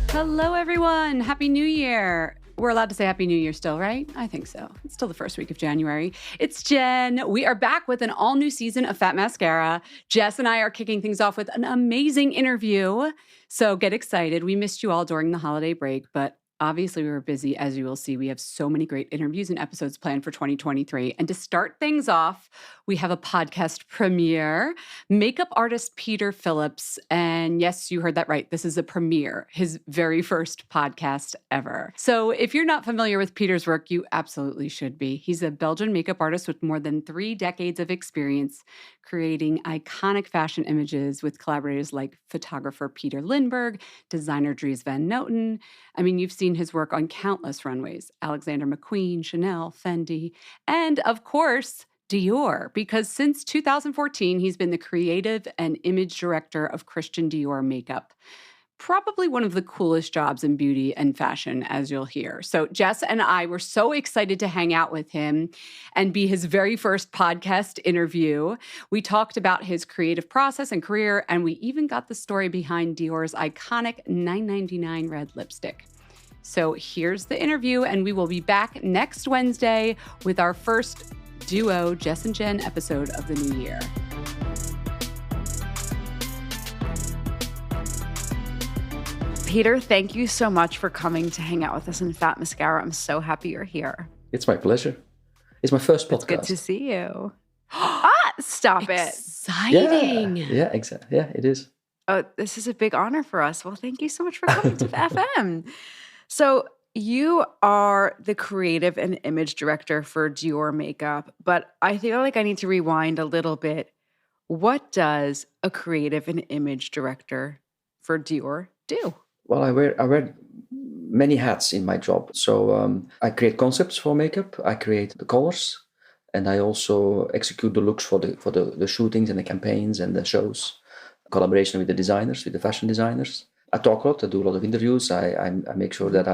Hello, everyone. Happy New Year. We're allowed to say Happy New Year still, right? I think so. It's still the first week of January. It's Jen. We are back with an all-new season of Fat Mascara. Jess and I are kicking things off with an amazing interview. So get excited. We missed you all during the holiday break, but obviously we were busy. As you will see, we have so many great interviews and episodes planned for 2023. And to start things off, we have a podcast premiere. Makeup artist Peter Phillips. And yes, you heard that right. This is a premiere, his very first podcast ever. So if you're not familiar with Peter's work, you absolutely should be. He's a Belgian makeup artist with more than 3 decades of experience creating iconic fashion images with collaborators like photographer Peter Lindbergh, designer Dries Van Noten. I mean, you've seen his work on countless runways, Alexander McQueen, Chanel, Fendi, and of course, Dior, because since 2014, he's been the creative and image director of Christian Dior makeup. Probably one of the coolest jobs in beauty and fashion, as you'll hear. So Jess and I were so excited to hang out with him and be his very first podcast interview. We talked about his creative process and career, and we even got the story behind Dior's iconic $9.99 red lipstick. So here's the interview, and we will be back next Wednesday with our first duo Jess and Jen episode of the new year. Peter, thank you so much for coming to hang out with us in Fat Mascara. I'm so happy you're here. It's my pleasure. It's my first podcast. It's good to see you. Stop it. Exciting. Yeah, exactly. Yeah, it is. Oh, this is a big honor for us. Well, thank you so much for coming to FM. So you are the creative and image director for Dior makeup, but I feel like I need to rewind a little bit. What does a creative and image director for Dior do? Well, I wear many hats in my job. So I create concepts for makeup, I create the colors, and I also execute the looks for the shootings and the campaigns and the shows. Collaboration with the designers, with the fashion designers. I talk a lot. I do a lot of interviews. I make sure that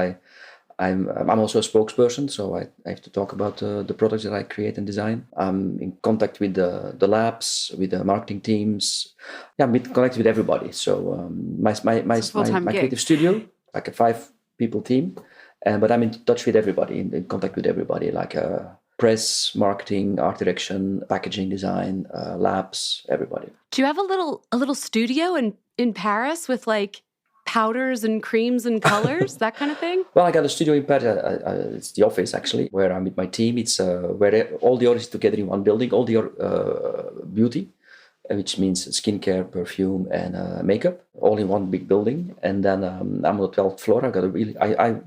I'm also a spokesperson, so I have to talk about the products that I create and design. I'm in contact with the labs, with the marketing teams. Yeah, I'm connected with everybody. So my creative studio, like a 5-people team, but I'm in touch with everybody, in contact with everybody, like press, marketing, art direction, packaging design, labs, everybody. Do you have a little studio in Paris with like powders and creams and colors, that kind of thing? Well, I got a studio in Paris. It's the office, actually, where I'm with my team. It's where all the artists together in one building, all the beauty, which means skincare, perfume, and makeup, all in one big building. And then I'm on the 12th floor. I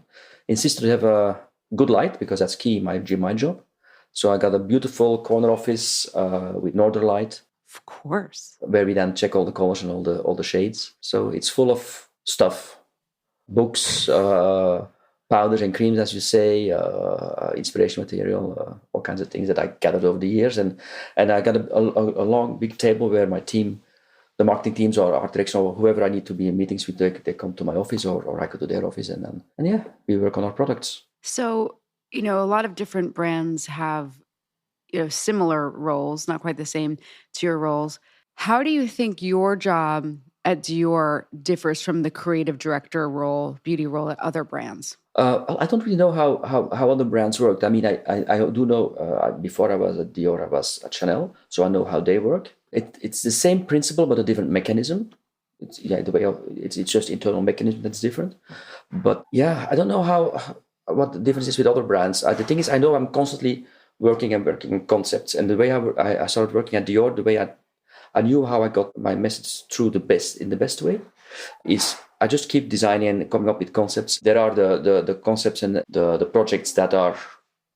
insist to have a good light because that's key in my job. So I got a beautiful corner office with northern light. Of course. Where we then check all the colors and all the shades. So it's full of stuff, books, powders and creams, as you say, inspiration material, all kinds of things that I gathered over the years. And I got a long, big table where my team, the marketing teams or art direction or whoever I need to be in meetings with, they come to my office or I go to their office. And yeah, we work on our products. So, a lot of different brands have, similar roles, not quite the same to your roles. How do you think your job at Dior differs from the creative director role, beauty role at other brands? I don't really know how other brands work. I mean, I do know, before I was at Dior, I was at Chanel, so I know how they work. It's the same principle, but a different mechanism. It's just internal mechanism that's different. But yeah, I don't know what the difference is with other brands. The thing is, I know I'm constantly working on concepts. And the way I started working at Dior, the way I knew how I got my message through in the best way, is I just keep designing and coming up with concepts. There are the concepts and the projects that are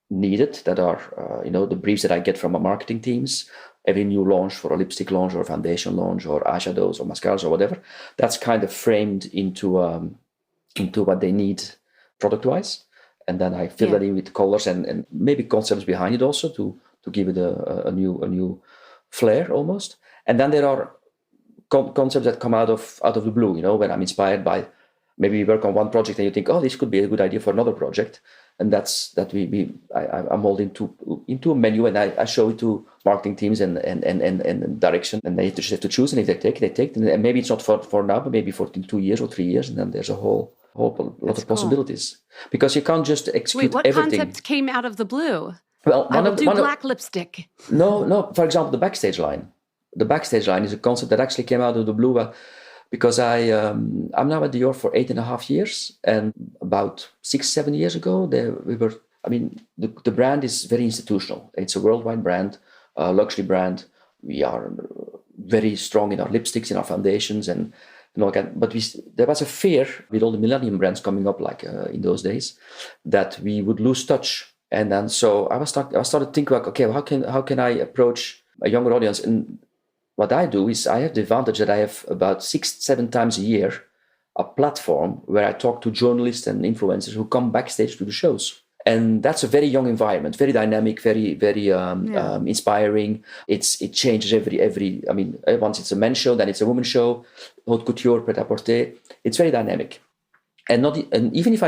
needed, that are, the briefs that I get from my marketing teams. Every new launch for a lipstick launch or a foundation launch or eyeshadows or mascaras or whatever, that's kind of framed into what they need product-wise. And then I fill that in with colors and maybe concepts behind it also to give it a new flair almost. And then there are concepts that come out of the blue, when I'm inspired by Maybe we work on one project and you think, oh, this could be a good idea for another project. And I'm molded into a menu, and I show it to marketing teams and direction, and they just have to choose. And if they take, and maybe it's not for now, but maybe for 2 years or 3 years, and then there's a whole lot of possibilities, because you can't just execute what everything. Concept came out of the blue? Well, I will do black lipstick. No. For example, the backstage line. The backstage line is a concept that actually came out of the blue. Because I'm now at Dior for 8.5 years, and about 6-7 years ago, the brand is very institutional. It's a worldwide brand, a luxury brand. We are very strong in our lipsticks, in our foundations, and but there was a fear with all the millennium brands coming up, like in those days, that we would lose touch. And then so I started thinking like, okay, how can I approach a younger audience? And what I do is I have the advantage that I have about 6-7 times a year a platform where I talk to journalists and influencers who come backstage to the shows. And that's a very young environment, very dynamic, very inspiring. It changes every. I mean, once it's a men's show, then it's a women's show, haute couture, pret-à-porter. It's very dynamic, and even if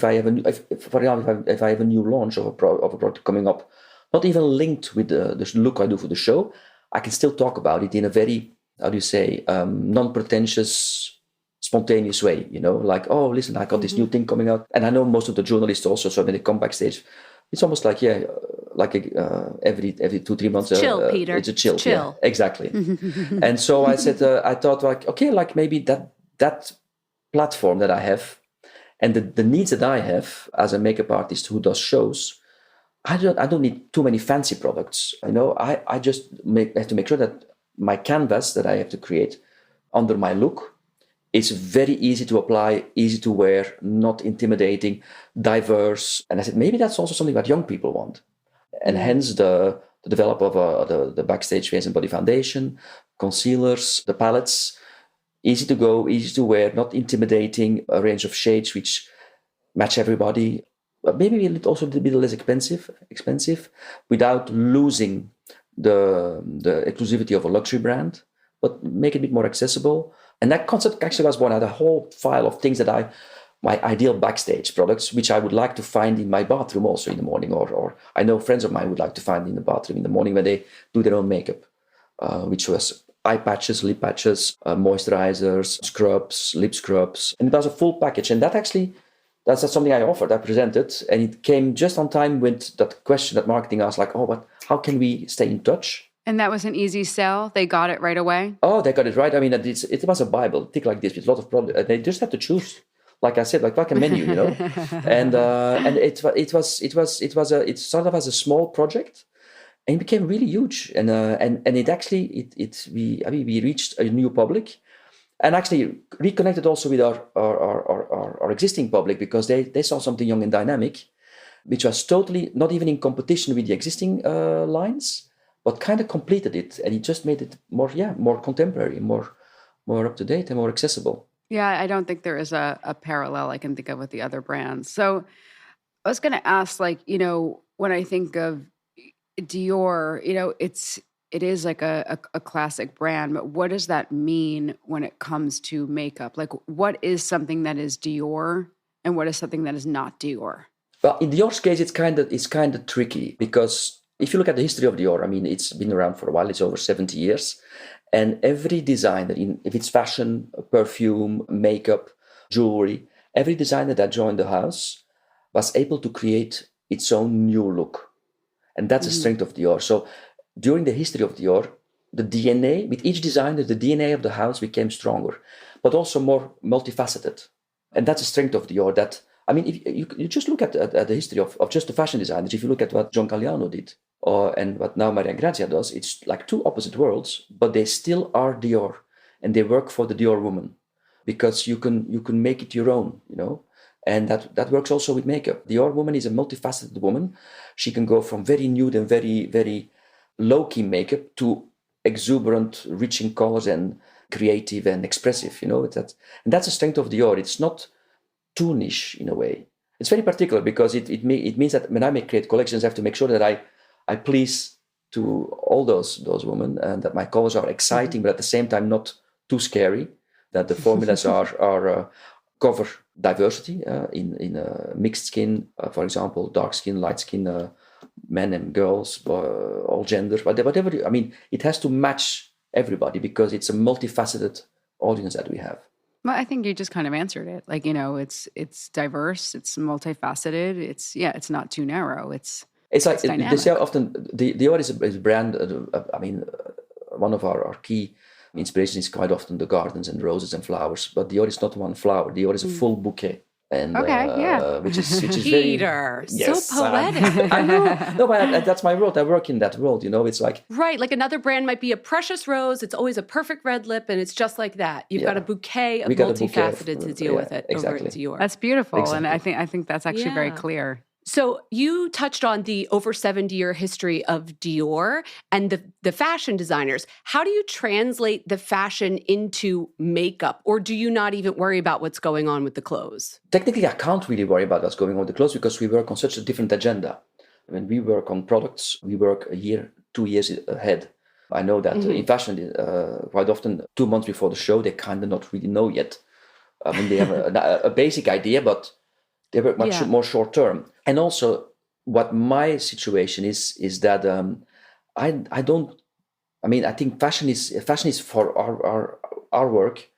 I have a new launch of a product coming up, not even linked with the look I do for the show, I can still talk about it in a very, non-pretentious, spontaneous way, like, oh, listen, I got this new thing coming out. And I know most of the journalists also, so when they come backstage, it's almost like, every 2-3 months. Chill, Peter. It's a chill. Chill. Yeah, exactly. And so I said, I thought like, okay, like maybe that platform that I have and the needs that I have as a makeup artist who does shows, I don't need too many fancy products. I just have to make sure that my canvas that I have to create under my look is very easy to apply, easy to wear, not intimidating, diverse. And I said, maybe that's also something that young people want. And hence the development of the Backstage Face and Body Foundation, concealers, the palettes, easy to go, easy to wear, not intimidating, a range of shades which match everybody. But maybe also a bit less expensive, without losing the exclusivity of a luxury brand, but make it a bit more accessible. And that concept actually was one of the whole file of things that my ideal backstage products, which I would like to find in my bathroom also in the morning, or I know friends of mine would like to find in the bathroom in the morning when they do their own makeup, which was eye patches, lip patches, moisturizers, scrubs, lip scrubs, and it was a full package. And that's something I offered, I presented, and it came just on time with that question that marketing asked, like, how can we stay in touch? And that was an easy sell? They got it right away? Oh, they got it right. I mean, it was a Bible, thick like this, with a lot of products. They just had to choose, like I said, like a menu, and it started off as a small project, and it became really huge, and it actually we reached a new public. And actually reconnected also with our existing public, because they saw something young and dynamic, which was totally not even in competition with the existing lines, but kind of completed it. And it just made it more contemporary, more up to date and more accessible. Yeah, I don't think there is a parallel I can think of with the other brands. So I was going to ask, when I think of Dior, it is like a classic brand, but what does that mean when it comes to makeup? Like, what is something that is Dior and what is something that is not Dior? Well, in Dior's case, it's kind of tricky, because if you look at the history of Dior, I mean, it's been around for a while. It's over 70 years. And every designer, if it's fashion, perfume, makeup, jewelry, every designer that joined the house was able to create its own new look. And that's the strength of Dior. So during the history of Dior, the DNA, with each designer, the DNA of the house became stronger, but also more multifaceted. And that's the strength of Dior. That, I mean, if you just look at the history of just the fashion designers, if you look at what John Galliano did, and what now Maria Grazia does, it's like two opposite worlds, but they still are Dior, and they work for the Dior woman, because you can make it your own, and that works also with makeup. Dior woman is a multifaceted woman. She can go from very nude and very, very low-key makeup to exuberant, rich in colors and creative and expressive, and that's the strength of Dior. It's not too niche in a way. It's very particular, because it means that when I create collections, I have to make sure that I please to all those women, and that my colors are exciting, but at the same time not too scary, that the formulas are cover diversity in mixed skin, for example, dark skin, light skin, men and girls, all genders, whatever. I mean, it has to match everybody because it's a multifaceted audience that we have. Well, I think you just kind of answered it. Like, it's diverse, it's multifaceted, it's not too narrow. It's like dynamic. They say often Dior is a brand. One of our key inspiration is quite often the gardens and roses and flowers. But Dior is not one flower. Dior is a full bouquet. And, which is Peter, very... Yes, so poetic. I know. No, but that's my world. I work in that world, It's like... Right, like another brand might be a precious rose. It's always a perfect red lip, and it's just like that. You've got a bouquet of multifaceted to deal with it over at Dior. That's beautiful, exactly. And I think that's actually very clear. So you touched on the over 70-year history of Dior and the fashion designers. How do you translate the fashion into makeup? Or do you not even worry about what's going on with the clothes? Technically, I can't really worry about what's going on with the clothes because we work on such a different agenda. When we work on products, we work a year, 2 years ahead. I know that in fashion, quite often 2 months before the show, they kind of not really know yet. I mean, they have a basic idea, but they work much more short term. And also, what my situation is that I think fashion is for our work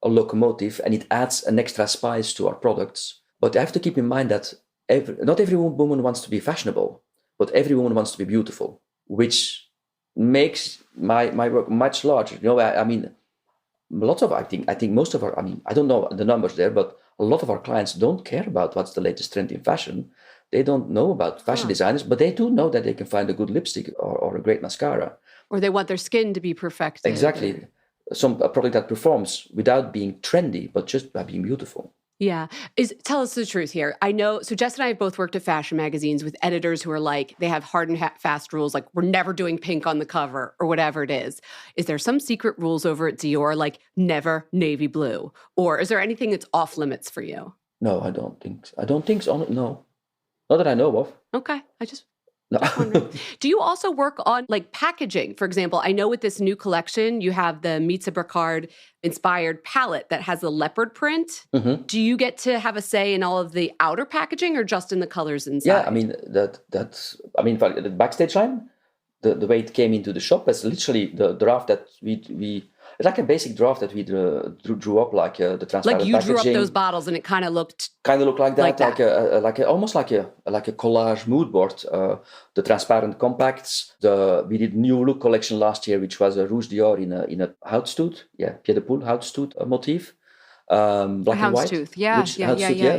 a locomotive, and it adds an extra spice to our products. But I have to keep in mind that not every woman wants to be fashionable, but every woman wants to be beautiful, which makes my work much larger. I think most of our, I don't know the numbers there, but a lot of our clients don't care about what's the latest trend in fashion. They don't know about fashion designers, but they do know that they can find a good lipstick or a great mascara. Or they want their skin to be perfected. Exactly. A product that performs without being trendy, but just by being beautiful. Yeah. Tell us the truth here. I know, so Jess and I have both worked at fashion magazines with editors who are like, they have hard and fast rules, like we're never doing pink on the cover or whatever it is. Is there some secret rules over at Dior, like never navy blue? Or is there anything that's off limits for you? No, I don't think so. No. Not that I know of. Okay. No. Do you also work on like packaging? For example, I know with this new collection, you have the Mitza Bricard inspired palette that has the leopard print. Mm-hmm. Do you get to have a say in all of the outer packaging or just in the colors inside? Yeah, the backstage line, the way it came into the shop is literally the draft that we it's like a basic draft that we drew up, like the transparent packaging. Like you drew up those bottles, and it kind of looked like that, almost like a collage mood board. The transparent compacts. We did new look collection last year, which was a Rouge Dior in a houndstooth, Pied de Poule houndstooth motif. Black and white,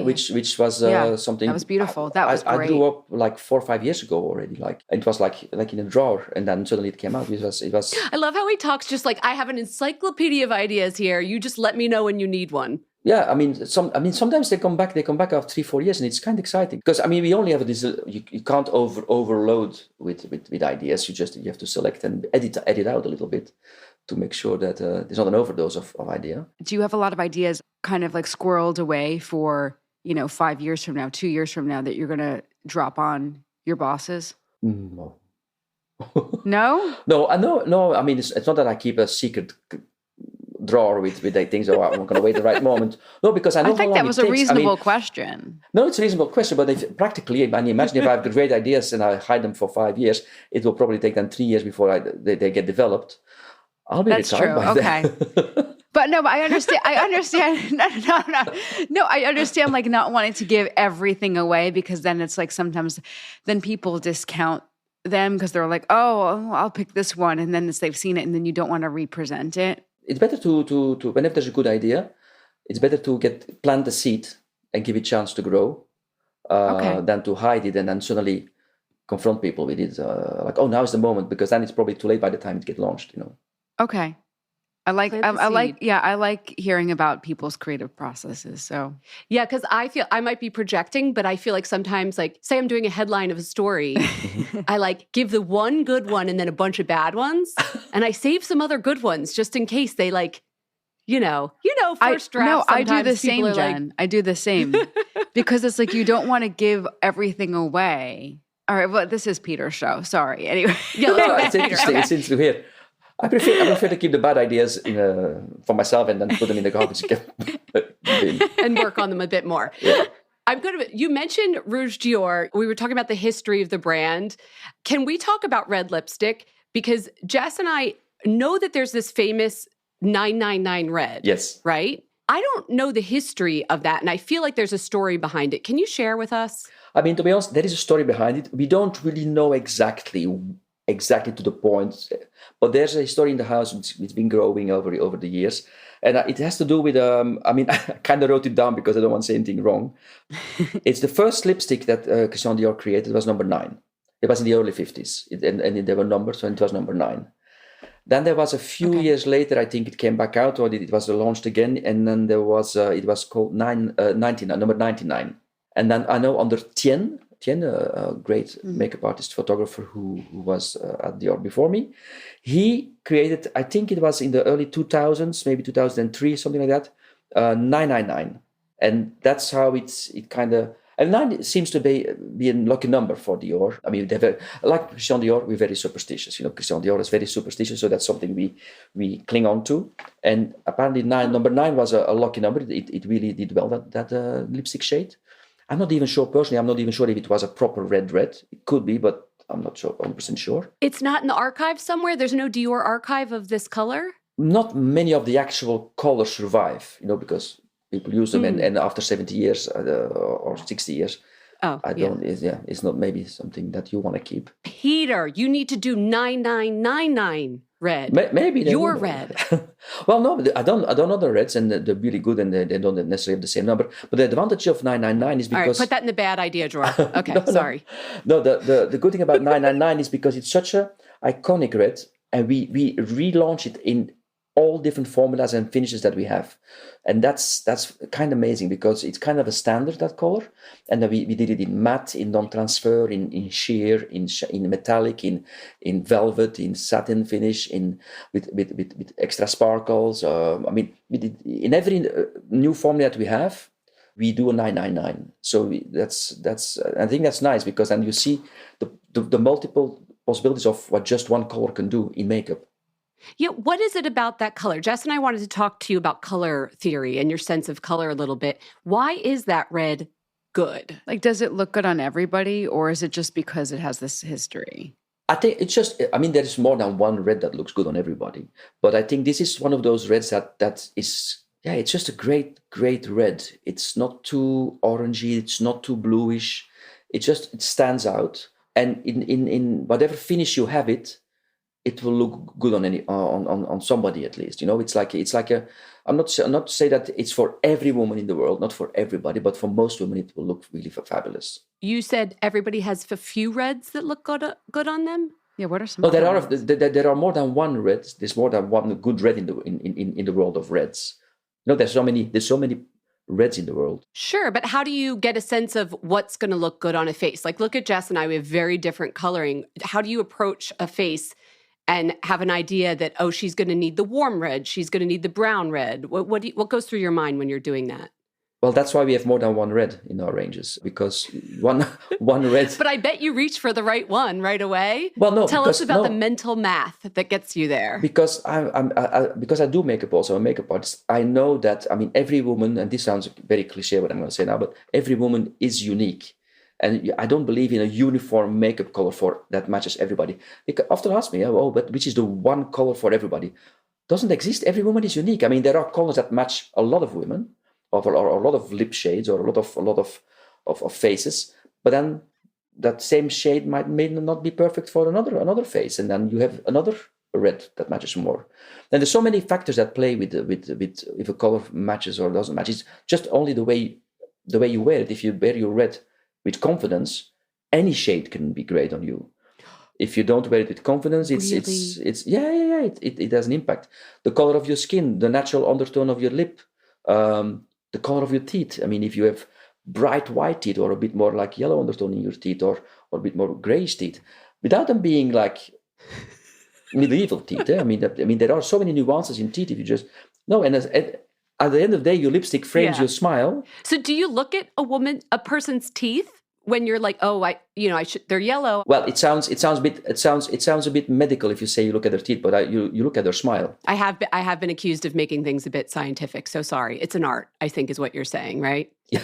which was something that was beautiful. That was great. I grew up like 4 or 5 years ago already. Like it was like in a drawer, and then suddenly it came out. It was. I love how he talks just like I have an encyclopedia of ideas here. You just let me know when you need one. Yeah, sometimes they come back after 3 4 years, and it's kind of exciting because we only have this. You can't overload with ideas. You have to select and edit out a little bit to make sure that there's not an overdose of idea. Do you have a lot of ideas kind of like squirreled away for, 5 years from now, 2 years from now that you're going to drop on your bosses? No. No? No. I mean, it's not that I keep a secret drawer with things, I'm going to wait the right moment. No, because I know how long it takes. I think that was a reasonable question. No, it's a reasonable question, but practically, imagine if I have great ideas and I hide them for 5 years, it will probably take them 3 years before they get developed. I'll be retired by then. Okay. But I understand. No, I understand like not wanting to give everything away because then it's like sometimes then people discount them because they're like, oh, I'll pick this one. And then they've seen it and then you don't want to represent it. It's better to whenever there's a good idea, it's better to plant the seed and give it a chance to grow than to hide it and then suddenly confront people with it. Like, oh, now is the moment, because then it's probably too late by the time it gets launched, Okay. I like hearing about people's creative processes. So yeah, because I feel I might be projecting, but I feel like sometimes, like, say I'm doing a headline of a story, I like give the one good one and then a bunch of bad ones, and I save some other good ones just in case they like, first draft. No, I do the same, Jen. I do the same because it's like you don't want to give everything away. All right, well, this is Peter's show. Sorry. Anyway, it's interesting. Okay. It's interesting to hear. I prefer to keep the bad ideas for myself and then put them in the garbage. been. and work on them a bit more. Yeah. You mentioned Rouge Dior. We were talking about the history of the brand. Can we talk about red lipstick? Because Jess and I know that there's this famous 999 red. Yes. Right? I don't know the history of that, and I feel like there's a story behind it. Can you share with us? I mean, to be honest, there is a story behind it. We don't really know exactly to the point, but there's a story in the house. It's been growing over the years, and it has to do with. I mean, I kind of wrote it down because I don't want to say anything wrong. It's the first lipstick that Christian Dior created. Was number 9. It was in the early 50s, and there were numbers, and it was number 9. Then there was a few years later, I think it came back out, or it was launched again, and then there was it was called 99, number 99. And then I know under Tien, a great makeup artist, photographer who was at Dior before me, he created, I think it was in the early 2000s, maybe 2003, something like that, 999. And that's how it kind of, and 9 seems to be a lucky number for Dior. I mean, like Christian Dior, we're very superstitious. Christian Dior is very superstitious, so that's something we cling on to. And apparently number 9 was a lucky number. It really did well, that lipstick shade. I'm not even sure, personally, if it was a proper red. It could be, but I'm not sure, 100% sure. It's not in the archive somewhere? There's no Dior archive of this color? Not many of the actual colors survive, because people use them, and after 70 years or 60 years, it's not maybe something that you want to keep. Peter, you need to do 9999 red. Maybe your red. Well, no, I don't know the reds, and they're really good, and they don't necessarily have the same number. But the advantage of 999 is because... All right, put that in the bad idea drawer. Okay, sorry. No, the good thing about 999 is because it's such a iconic red, and we relaunch it in all different formulas and finishes that we have. And that's kind of amazing, because it's kind of a standard, that color. And then we did it in matte, in non-transfer, in sheer, in metallic, in velvet, in satin finish, with extra sparkles. I mean, we did, in every new formula that we have, we do a 999. So I think that's nice, because then you see the multiple possibilities of what just one color can do in makeup. Yeah, what is it about that color? Jess and I wanted to talk to you about color theory and your sense of color a little bit. Why is that red good? Like, does it look good on everybody, or is it just because it has this history? I think it's just, I mean, there is more than one red that looks good on everybody. But I think this is one of those reds that is, it's just a great, great red. It's not too orangey, it's not too bluish. It stands out. And in whatever finish you have it will look good on somebody at least. It's like a. I'm not to say that it's for every woman in the world, not for everybody, but for most women it will look really fabulous. You said everybody has a few reds that look good on them. Yeah, what are some? No, there are more than one red. There's more than one good red in the world of reds. There's so many reds in the world. Sure, but how do you get a sense of what's going to look good on a face? Like, look at Jess and I, we have very different coloring. How do you approach a face and have an idea that, she's going to need the warm red, she's going to need the brown red? What goes through your mind when you're doing that? Well, that's why we have more than one red in our ranges, because one red. But I bet you reach for the right one right away. Well, no. Tell us about the mental math that gets you there. Because because I do makeup also, I'm a makeup artist. I know that, I mean, every woman, and this sounds very cliche what I'm going to say now, but every woman is unique. And I don't believe in a uniform makeup color that matches everybody. They often ask me, but which is the one color for everybody? Doesn't exist. Every woman is unique. I mean, there are colors that match a lot of women, or a lot of lip shades, or a lot of faces. But then that same shade may not be perfect for another face, and then you have another red that matches more. And there's so many factors that play with if a color matches or doesn't match. It's just only the way you wear it. If you wear your red with confidence, any shade can be great on you. If you don't wear it with confidence, it has an impact. The color of your skin, the natural undertone of your lip, the color of your teeth. I mean, if you have bright white teeth, or a bit more like yellow undertone in your teeth, or a bit more grayish teeth, without them being like medieval teeth. I mean, there are so many nuances in teeth. If you just and at the end of the day, your lipstick frames your smile. So do you look at a person's teeth when you're like, oh, I should, they're yellow. Well, it sounds a bit medical if you say you look at their teeth, but you look at their smile. I have been accused of making things a bit scientific. So sorry. It's an art, I think is what you're saying, right? Yeah.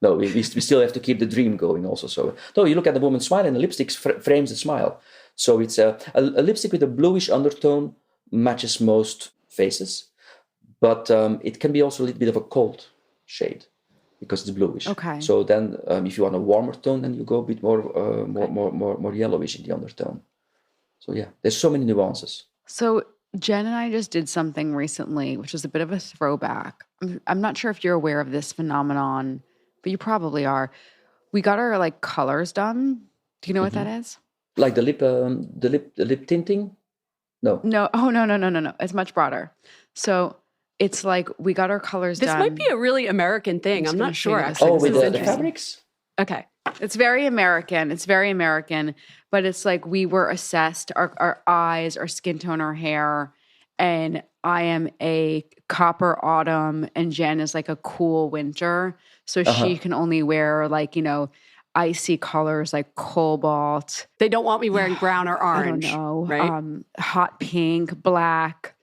No, we still have to keep the dream going also. So no, you look at the woman's smile and the lipstick frames the smile. So it's a lipstick with a bluish undertone matches most faces, but it can be also a little bit of a cold shade because it's bluish. Okay. So then if you want a warmer tone, then you go a bit more yellowish in the undertone. So yeah, there's so many nuances. So Jen and I just did something recently, which is a bit of a throwback. I'm not sure if you're aware of this phenomenon, but you probably are. We got our like colors done. Do you know what that is? Like the lip tinting? No. No. Oh, no. It's much broader. So it's like we got our colors done. This might be a really American thing. I'm not sure, actually. Oh, with the fabrics? Okay. It's very American. But it's like we were assessed, our eyes, our skin tone, our hair, and I am a copper autumn and Jen is like a cool winter. So she can only wear like, icy colors like cobalt. They don't want me wearing brown or orange. I don't know. Right? Hot pink, black.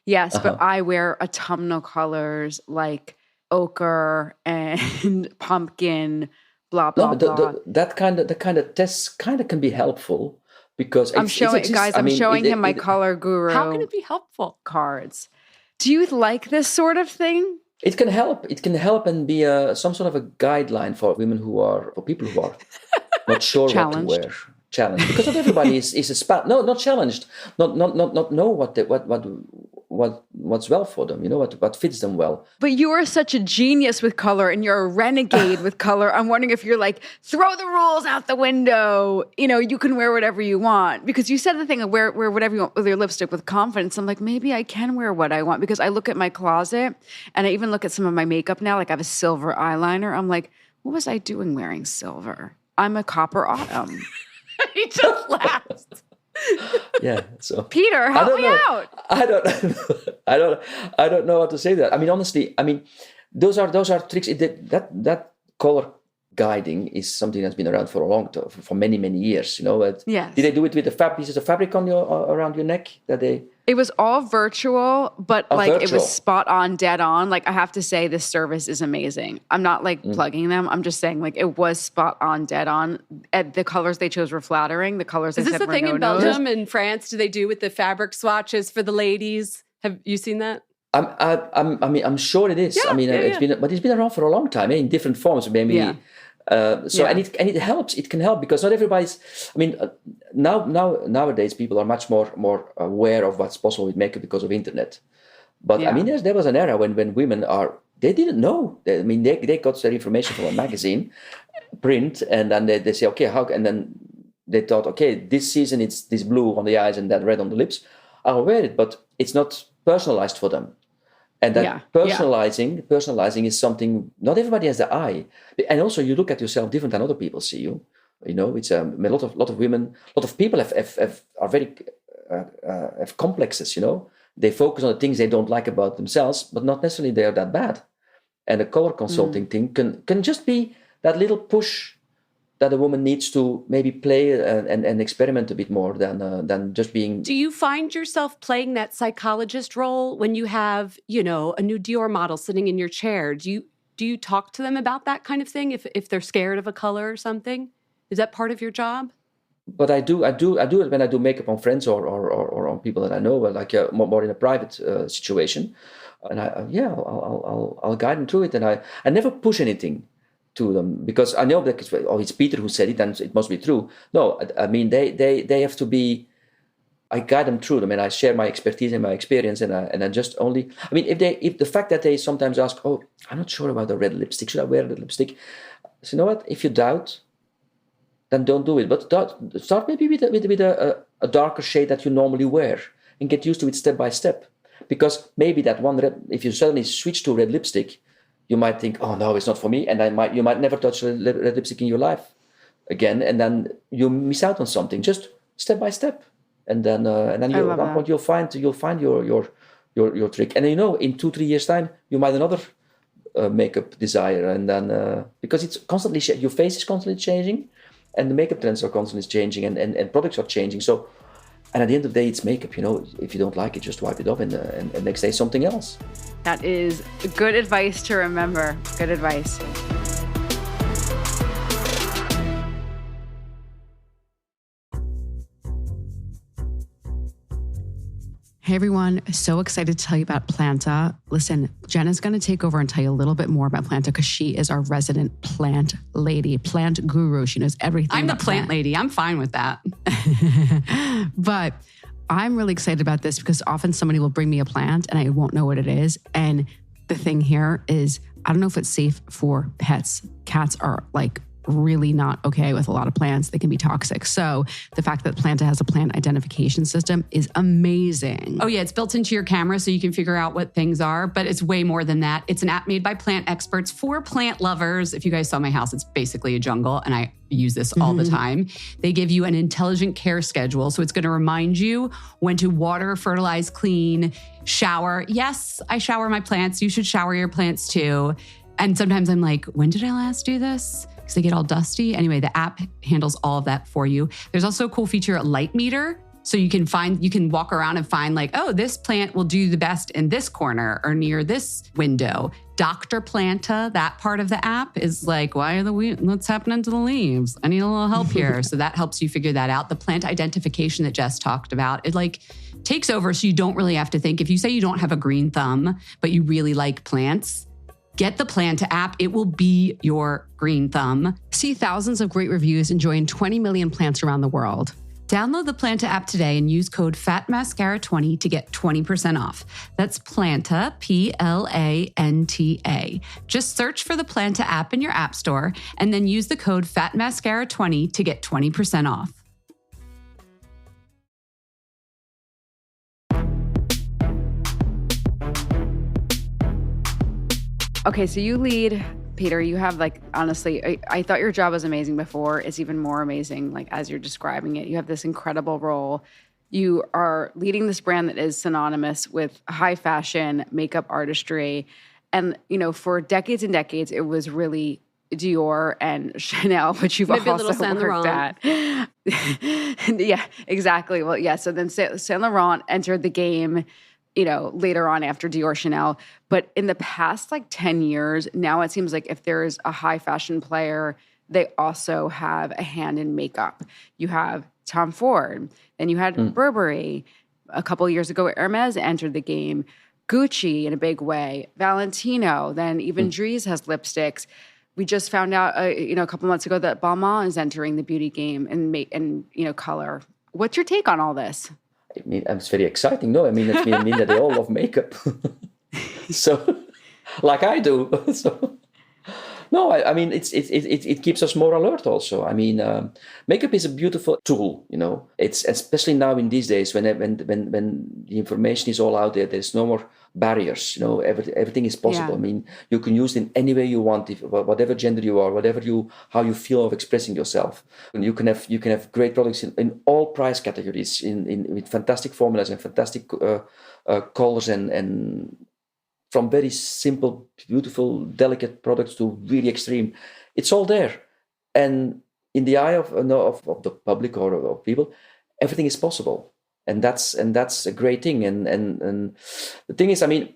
Yes, but I wear autumnal colors like ochre and pumpkin, blah, blah, blah. That kind of test kind of can be helpful because I'm showing him my color guru. How can it be helpful? Cards. Do you like this sort of thing? It can help. It can help and be some sort of a guideline for people who are not sure what to wear. Challenged because not everybody is a not challenged. Not know what's well for them. What fits them well. But you are such a genius with color, and you're a renegade with color. I'm wondering if you're like throw the rules out the window. You can wear whatever you want because you said the thing of wear whatever you want with your lipstick with confidence. I'm like maybe I can wear what I want because I look at my closet and I even look at some of my makeup now. Like I have a silver eyeliner. I'm like, what was I doing wearing silver? I'm a copper autumn. He just laughed. Yeah. So Peter, help me out. I don't know how to say that. I mean, honestly, those are tricks. That color guiding is something that's been around for a long time, for many years. Yes. Did they do it with the pieces of fabric on around your neck? It was all virtual, but virtual. It was spot on, dead on. Like I have to say, this service is amazing. I'm not plugging them. I'm just saying it was spot on, dead on. The colors they chose were flattering. The colors is this the thing in Belgium and France? Do they do with the fabric swatches for the ladies? Have you seen that? I'm sure it is. Yeah, it's been around for a long time in different forms. Maybe. Yeah. And it helps. It can help because not everybody's. Nowadays people are much more aware of what's possible with makeup because of internet. But there was an era when women they didn't know. They got their information from a magazine, print, and then they say okay and then they thought okay this season it's this blue on the eyes and that red on the lips. I'll wear it, but it's not personalized for them. And that personalizing is something not everybody has the eye, and also you look at yourself different than other people see you. It's a lot of women, a lot of people are very have complexes. They focus on the things they don't like about themselves, but not necessarily they are that bad. And a color consulting thing can just be that little push that a woman needs to maybe play and experiment a bit more than just being. Do you find yourself playing that psychologist role when you have, a new Dior model sitting in your chair? Do you talk to them about that kind of thing if they're scared of a color or something? Is that part of your job? But I do it when I do makeup on friends or on people that I know, like more in a private situation, and I'll guide them through it, and I never push anything to them because I know that it's Peter who said it and it must be true. No, they have to be. I guide them through them and I share my expertise and my experience and I just only. If the fact that they sometimes ask, oh, I'm not sure about the red lipstick. Should I wear the lipstick? So you know what? If you doubt, then don't do it. But start maybe with a darker shade that you normally wear and get used to it step by step. Because maybe that one red, if you suddenly switch to red lipstick, you might think, oh no, it's not for me, and you might never touch red lipstick in your life again, and then you miss out on something. Just step by step, and then at one point you'll find your trick. And in 2-3 years time, you might makeup desire, and then because it's constantly your face is constantly changing, and the makeup trends are constantly changing, and products are changing. So, and at the end of the day, it's makeup. If you don't like it, just wipe it off, and next day something else. That is good advice to remember. Good advice. Hey everyone, so excited to tell you about Planta. Listen, Jen is going to take over and tell you a little bit more about Planta because she is our resident plant lady, plant guru. She knows everything. I'm the plant lady. I'm fine with that. But I'm really excited about this because often somebody will bring me a plant and I won't know what it is. And the thing here is, I don't know if it's safe for pets. Cats are like really not okay with a lot of plants. They can be toxic. So the fact that Planta has a plant identification system is amazing. Oh yeah, it's built into your camera so you can figure out what things are, but it's way more than that. It's an app made by plant experts for plant lovers. If you guys saw my house, it's basically a jungle and I use this all the time. They give you an intelligent care schedule. So it's going to remind you when to water, fertilize, clean, shower. Yes, I shower my plants. You should shower your plants too. And sometimes I'm like, when did I last do this? Because they get all dusty. Anyway, the app handles all of that for you. There's also a cool feature, a light meter. So you can walk around and find like, oh, this plant will do the best in this corner or near this window. Dr. Planta, that part of the app is like, what's happening to the leaves? I need a little help here. So that helps you figure that out. The plant identification that Jess talked about, it like takes over so you don't really have to think. If you say you don't have a green thumb, but you really like plants, get the Planta app. It will be your green thumb. See thousands of great reviews and join 20 million plants around the world. Download the Planta app today and use code FATMASCARA20 to get 20% off. That's Planta, Planta. Just search for the Planta app in your app store and then use the code FATMASCARA20 to get 20% off. Okay, so you lead, Peter, you have like, honestly, I thought your job was amazing before. It's even more amazing, like as you're describing it. You have this incredible role. You are leading this brand that is synonymous with high fashion, makeup artistry. And, for decades and decades, it was really Dior and Chanel, which you've Maybe also a little Saint worked Laurent. at. Yeah, exactly. Well, yeah, so then Saint Laurent entered the game later on after Dior, Chanel. But in the past, 10 years, now it seems like if there's a high fashion player, they also have a hand in makeup. You have Tom Ford, then you had Burberry. A couple of years ago, Hermes entered the game. Gucci in a big way. Valentino, then even Dries has lipsticks. We just found out, a couple months ago that Balmain is entering the beauty game and color. What's your take on all this? I mean, it's very exciting. No, I mean, it means that they all love makeup. So, like I do. So, no, I mean, it keeps us more alert also. I mean, makeup is a beautiful tool, It's especially now in these days when the information is all out there, there's no more barriers, everything is possible. Yeah. I mean, you can use it in any way you want, whatever gender you are, how you feel of expressing yourself. And you can have great products in all price categories, with fantastic formulas and fantastic colors and from very simple, beautiful, delicate products to really extreme. It's all there. And in the eye of the public or of people, everything is possible. And that's a great thing. And the thing is, I mean,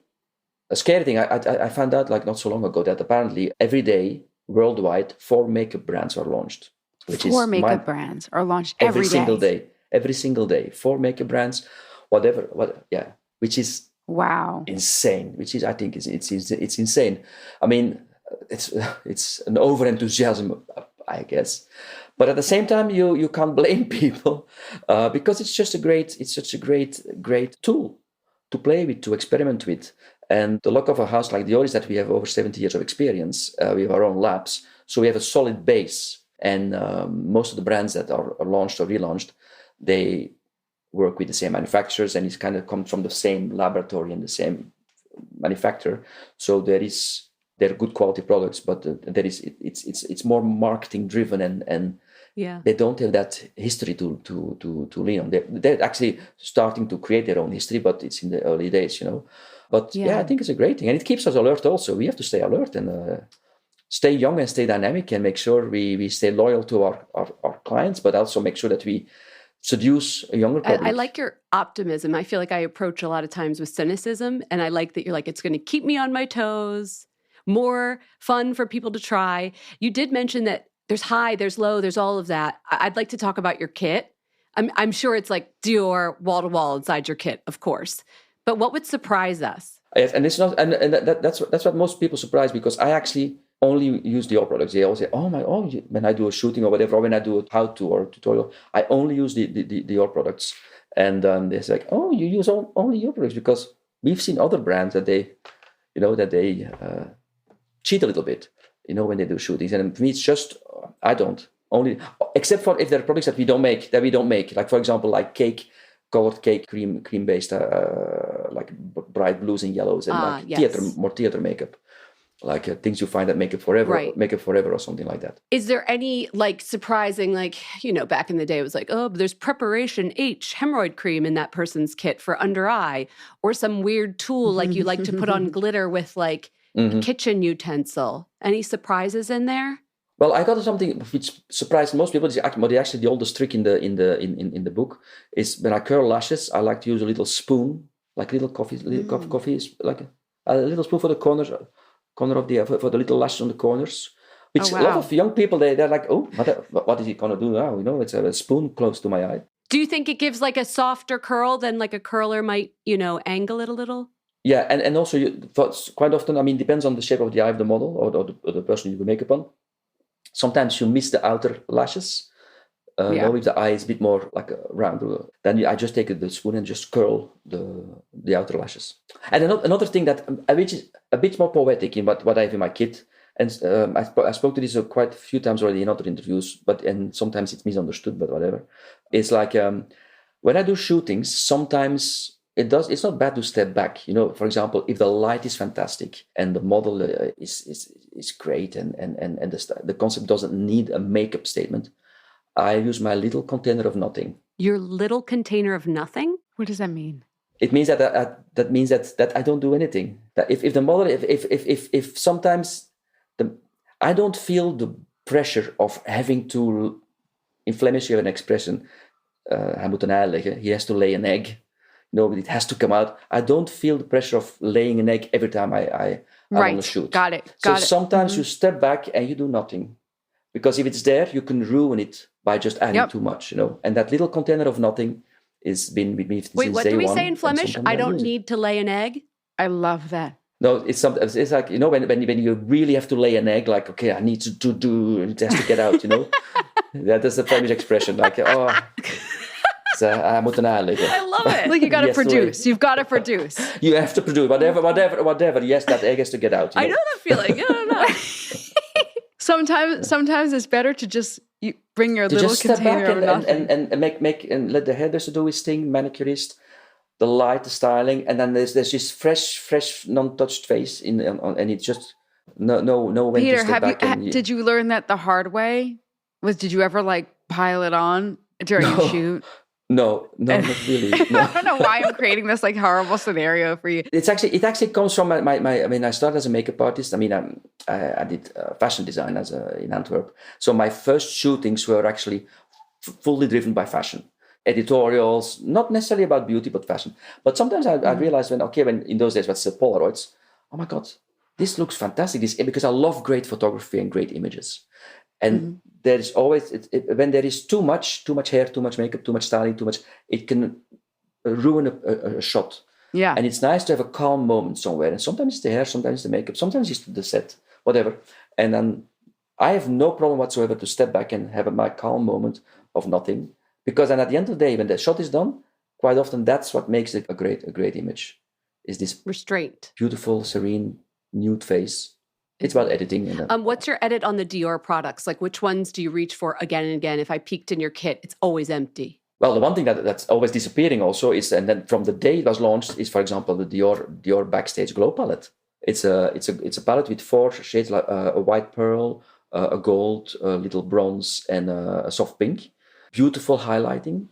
a scary thing, I found out not so long ago that apparently every day worldwide 4 makeup brands are launched. Four makeup brands are launched every single day. Every single day. 4 makeup brands, which is wow, insane. Which is, I think, it's insane. I mean, it's an over enthusiasm, I guess, but at the same time, you can't blame people because it's such a great tool to play with, to experiment with. And the luck of a house like Dior is that we have over 70 years of experience. We have our own labs, so we have a solid base. And most of the brands that are launched or relaunched, they work with the same manufacturers, and it kind of comes from the same laboratory and the same manufacturer. So they're good quality products, but it's more marketing driven and Yeah. they don't have that history to lean on. They're actually starting to create their own history, but it's in the early days, But yeah, I think it's a great thing. And it keeps us alert also. We have to stay alert and stay young and stay dynamic and make sure we stay loyal to our clients, but also make sure that we seduce a younger public. I like your optimism. I feel like I approach a lot of times with cynicism, and I like that you're like, it's going to keep me on my toes, more fun for people to try. You did mention that there's high, there's low, there's all of that. I'd like to talk about your kit. I'm sure it's like Dior wall to wall inside your kit, of course. But what would surprise us? Yes, and it's not, and that's what most people surprise, because I actually only use Dior products. They always say, when I do a shooting or whatever, or when I do a how-to or a tutorial, I only use the Dior products. And they say, like, oh, you use only Dior products, because we've seen other brands that they cheat a little bit, when they do shootings. And for me, it's just, I don't. Only, except for if there are products that we don't make. Like, for example, like colored cake, cream-based, like bright blues and yellows, and more theater makeup. Like things you find at Makeup Forever or something like that. Is there any like surprising, like, back in the day it was like, oh, but there's Preparation H hemorrhoid cream in that person's kit for under eye, or some weird tool like you like to put on glitter with like a kitchen utensil. Any surprises in there? Well, I got something which surprised most people. Actually, the oldest trick in the book is when I curl lashes, I like to use a little spoon, like little coffee, like a little spoon for the corner of for the little lashes on the corners. Which a lot of young people they're like, oh, what is he gonna do now? It's a spoon close to my eye. Do you think it gives like a softer curl than like a curler might, angle it a little? Yeah, and also quite often, depends on the shape of the eye of the model or the person you do makeup on. Sometimes you miss the outer lashes. If the eye is a bit more like round, then I just take the spoon and just curl the outer lashes. And another thing which is a bit more poetic in what I have in my kit, and I spoke to this quite a few times already in other interviews, and sometimes it's misunderstood, but whatever. It's like when I do shootings, sometimes it's not bad to step back. For example, if the light is fantastic and the model is great and the concept doesn't need a makeup statement, I use my little container of nothing. Your little container of nothing? What does that mean? It means that means that I don't do anything. That if the model, if sometimes I don't feel the pressure of having to, in Flemish you have an expression, hij moet een ei leggen, he has to lay an egg. It has to come out. I don't feel the pressure of laying an egg every time I want to shoot. Got it. So sometimes you step back and you do nothing. Because if it's there, you can ruin it by just adding too much, And that little container of nothing has been with me since day one. Wait, what do we say in Flemish? I don't need to lay an egg? I love that. No, it's like, when you really have to lay an egg, like, okay, I need to do, it has to get out, That is the Flemish expression, like, oh... I moet een ei leggen. I love it. Like you got to produce. You've got to produce. You have to produce whatever. Yes, that egg has to get out. I know that feeling. No. Sometimes it's better to just bring your little container of nothing and make and let the hairdresser do his thing, manicurist, the light, the styling, and then there's this fresh, non-touched face and it's just no when Peter, to step back. Did you learn that the hard way? Did you ever like pile it on during a shoot? No, not really. No. I don't know why I'm creating this like horrible scenario for you. It actually comes from my I started as a makeup artist. I did fashion design in Antwerp. So my first shootings were actually fully driven by fashion. Editorials, not necessarily about beauty, but fashion. But sometimes I realized when in those days, what's the Polaroids? Oh my God, this looks fantastic. Because I love great photography and great images. And there is always, when there is too much hair, too much makeup, too much styling, it can ruin a shot. Yeah. And it's nice to have a calm moment somewhere. And sometimes it's the hair, sometimes it's the makeup, sometimes it's the set, whatever. And then I have no problem whatsoever to step back and have my calm moment of nothing. Because then at the end of the day, when the shot is done, quite often that's what makes it a great image. Is this restraint, beautiful, serene, nude face. It's about editing. What's your edit on the Dior products? Like, which ones do you reach for again and again? If I peeked in your kit, it's always empty. Well, the one thing that's always disappearing also is, and then from the day it was launched, is, for example, the Dior Backstage Glow palette. It's a palette with 4 shades, like a white pearl, a gold, a little bronze, and a soft pink. Beautiful highlighting.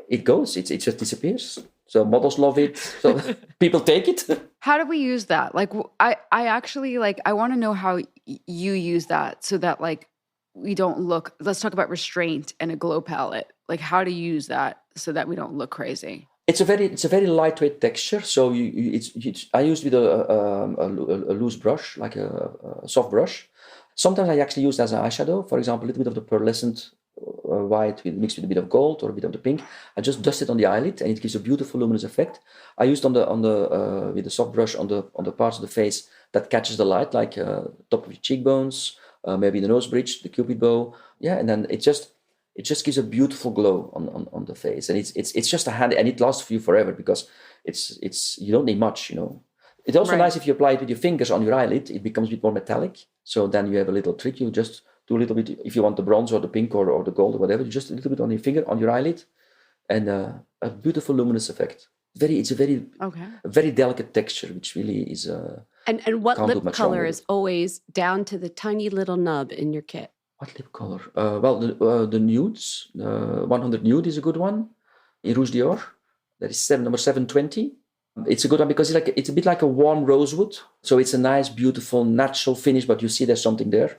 It goes. It just disappears. So models love it. So people take it. How do we use that? Like, I actually like. I want to know how you use that so that like we don't look. Let's talk about restraint and a glow palette. Like, how to use that so that we don't look crazy. It's a very lightweight texture. So I used with a loose brush, like a soft brush. Sometimes I actually use it as an eyeshadow. For example, a little bit of the pearlescent white mixed with a bit of gold or a bit of the pink. I just dust it on the eyelid, and it gives a beautiful luminous effect. I used with the soft brush on the parts of the face that catches the light, like top of your cheekbones, maybe the nose bridge, the cupid bow. Yeah, and then it just gives a beautiful glow on the face, and it's just a handy, and it lasts for you forever because it's you don't need much, you know. It's also nice if you apply it with your fingers on your eyelid. It becomes a bit more metallic. So then you have a little trick. You just do a little bit, if you want the bronze or the pink or the gold or whatever, you just a little bit on your finger, on your eyelid, and a beautiful luminous effect. It's a very delicate texture, which really is. And what lip color is always down to the tiny little nub in your kit? What lip color? The nudes. 100 Nude is a good one. In Rouge Dior, that is number 720. It's a good one because it's a bit like a warm rosewood. So it's a nice, beautiful, natural finish, but you see there's something there.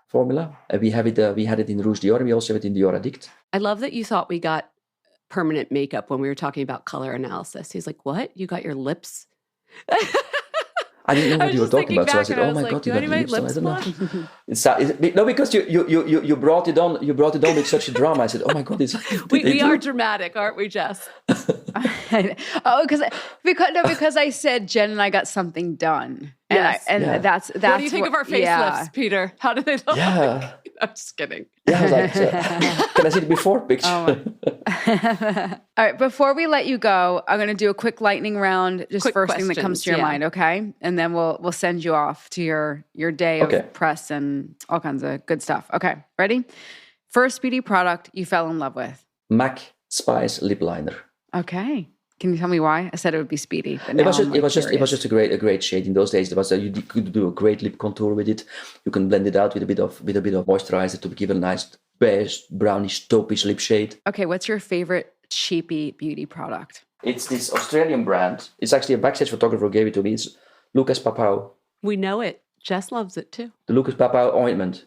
Formula. And we had it in Rouge Dior, and we also have it in Dior Addict. I love that you thought we got permanent makeup when we were talking about color analysis. He's like, what? You got your lips? I didn't know what you were talking about, so I said, "Oh my God, you got your lips on." I don't know. No, because you brought it on. You brought it on with such a drama. I said, "Oh my God, we are dramatic, aren't we, Jess?" because I said Jen and I got something done. Yes. That's what do you think of our facelifts, Peter? How do they look? Yeah. I'm just kidding. Yeah, I was like, can I see the before picture? All right, before we let you go, I'm going to do a quick lightning round, just Quick first thing that comes to your mind, okay? And then we'll send you off to your day of press and all kinds of good stuff. Okay, ready? First beauty product you fell in love with? MAC Spice lip liner. Okay. Can you tell me why? I said it would be Speedy. But it was just a great shade. In those days, you could do a great lip contour with it. You can blend it out with a bit of moisturizer to give a nice beige, brownish, taupish lip shade. Okay, what's your favorite cheapy beauty product? It's this Australian brand. It's actually a backstage photographer who gave it to me. It's Lucas Papau. We know it. Jess loves it too. The Lucas Papau ointment.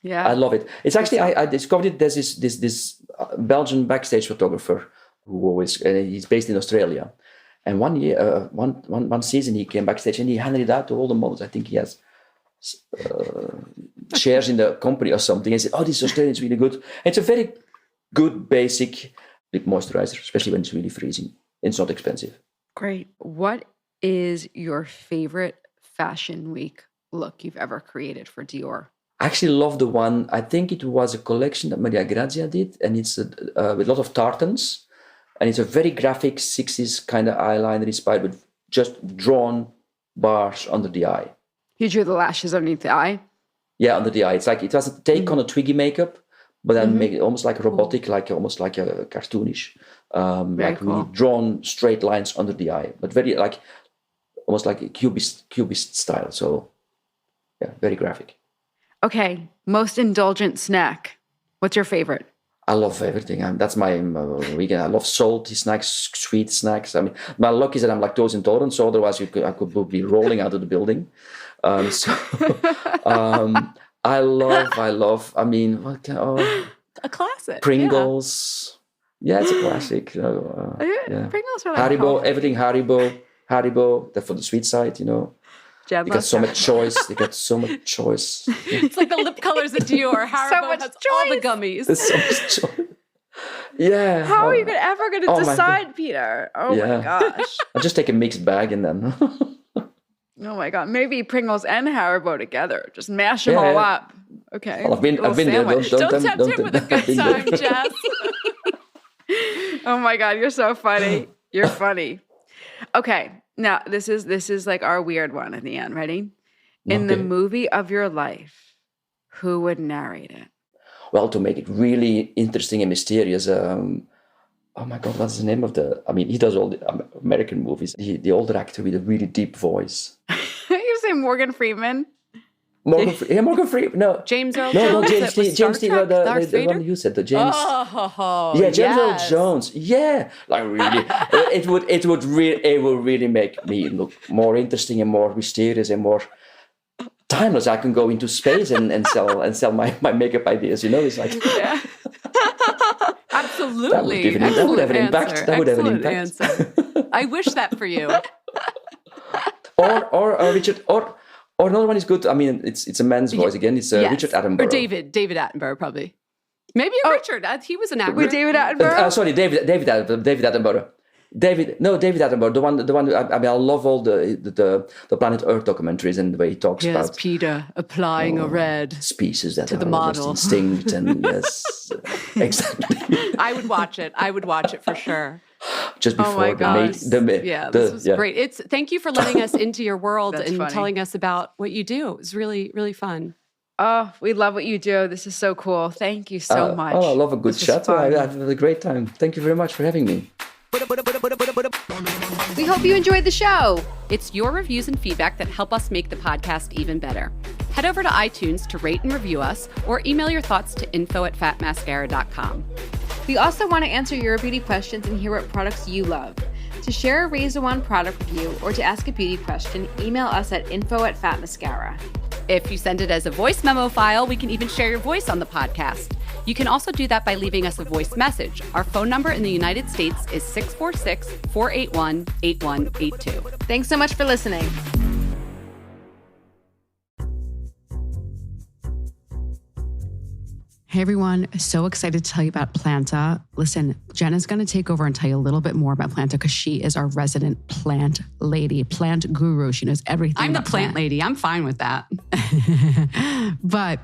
Yeah, I love it. It's actually I discovered it. There's this Belgian backstage photographer who he's based in Australia, and one season he came backstage and he handed it out to all the models. I think he has shares in the company or something. I said, "Oh, this Australian is really good." It's a very good basic lip moisturizer, especially when it's really freezing. It's not expensive. Great. What is your favorite Fashion Week look you've ever created for Dior? I actually love the one. I think it was a collection that Maria Grazia did, and it's with a lot of tartans. And it's a very graphic 60s kind of eyeliner inspired with just drawn bars under the eye. You drew the lashes underneath the eye? Yeah, under the eye. It's like it was a take on a Twiggy makeup, but then make it almost like robotic, almost like a cartoonish. Really drawn straight lines under the eye, but very almost like a cubist style. So yeah, very graphic. Okay, most indulgent snack. What's your favorite? I love everything. That's my weekend. I love salty snacks, sweet snacks. I mean, my luck is that I'm lactose intolerant, so otherwise I could be rolling out of the building. I love. I mean, a classic. Pringles. Yeah, it's a classic. Pringles are like Haribo. healthy. Everything Haribo. They're for the sweet side, you know. You got so much choice. They got so much choice. It's like the lip colors at Dior. Haribo has all the gummies. There's so much choice. Yeah. How are you ever going to decide, Peter? Oh my gosh. I'll just take a mixed bag and then. Oh my God. Maybe Pringles and Haribo together. Just mash them all up. Okay. Well, I've been there. Don't tempt him with a good time, Jess. Oh my God. You're so funny. You're funny. Okay. Now, this is like our weird one at the end. Ready? In the movie of your life, who would narrate it? Well, to make it really interesting and mysterious, oh my God, what's the name of he does all the American movies. The older actor with a really deep voice. You say Morgan Freeman? Morgan Freeman. No, James Earl no, Jones. James Dean, the one you said, the James. Yeah, James Earl Jones. Yeah, like really, it would really make me look more interesting and more mysterious and more timeless. I can go into space and sell my makeup ideas. It's like. Yeah. Absolutely. That would have an impact. That would have an impact. I wish that for you. or Richard or another one is good. I mean, it's a man's voice again. It's Richard Attenborough. Or David Attenborough, probably. Maybe Richard. He was an actor. With David Attenborough? Sorry, David Attenborough. David Attenborough, the one. I mean, I love all the Planet Earth documentaries and the way he talks about Peter applying a red species that to are the model extinct, and yes, exactly. I would watch it for sure. Just before this was great. Thank you for letting us into your world and telling us about what you do. It was really, really fun. Oh, we love what you do. This is so cool. Thank you so much. I love a good chat. I had a great time. Thank you very much for having me. We hope you enjoyed the show. It's your reviews and feedback that help us make the podcast even better. Head over to iTunes to rate and review us, or email your thoughts to info@fatmascara.com. We also want to answer your beauty questions and hear what products you love. To share a Raise the Wand product review or to ask a beauty question, email us at info@fatmascara. If you send it as a voice memo file, we can even share your voice on the podcast. You can also do that by leaving us a voice message. Our phone number in the United States is 646-481-8182. Thanks so much for listening. Hey everyone, so excited to tell you about Planta. Listen, Jen is going to take over and tell you a little bit more about Planta because she is our resident plant lady, plant guru. She knows everything. I'm the plant lady. I'm fine with that. But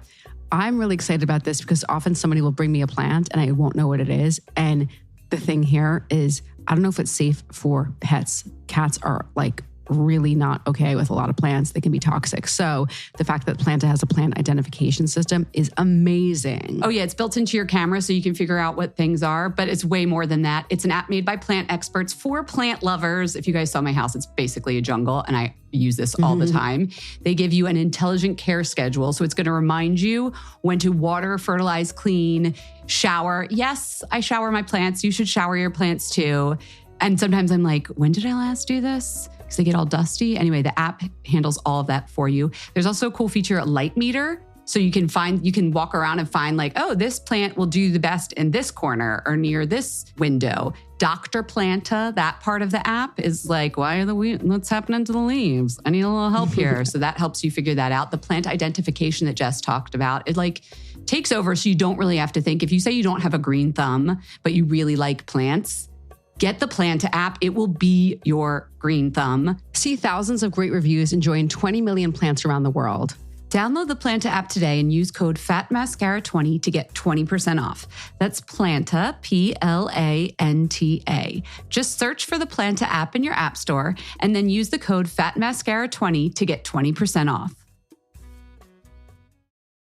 I'm really excited about this because often somebody will bring me a plant and I won't know what it is. And the thing here is, I don't know if it's safe for pets. Cats are like really not okay with a lot of plants. They can be toxic. So the fact that Planta has a plant identification system is amazing. Oh yeah, it's built into your camera so you can figure out what things are, but it's way more than that. It's an app made by plant experts for plant lovers. If you guys saw my house, it's basically a jungle and I use this all the time. They give you an intelligent care schedule. So it's going to remind you when to water, fertilize, clean, shower. Yes, I shower my plants. You should shower your plants too. And sometimes I'm like, when did I last do this? Because they get all dusty. Anyway, the app handles all of that for you. There's also a cool feature, a light meter. So you can walk around and find like, oh, this plant will do the best in this corner or near this window. Dr. Planta, that part of the app is like, what's happening to the leaves? I need a little help here. So that helps you figure that out. The plant identification that Jess talked about, it like takes over so you don't really have to think. If you say you don't have a green thumb, but you really like plants, get the Planta app. It will be your green thumb. See thousands of great reviews and join 20 million plants around the world. Download the Planta app today and use code FATMASCARA20 to get 20% off. That's Planta, Planta. Just search for the Planta app in your app store and then use the code FATMASCARA20 to get 20% off.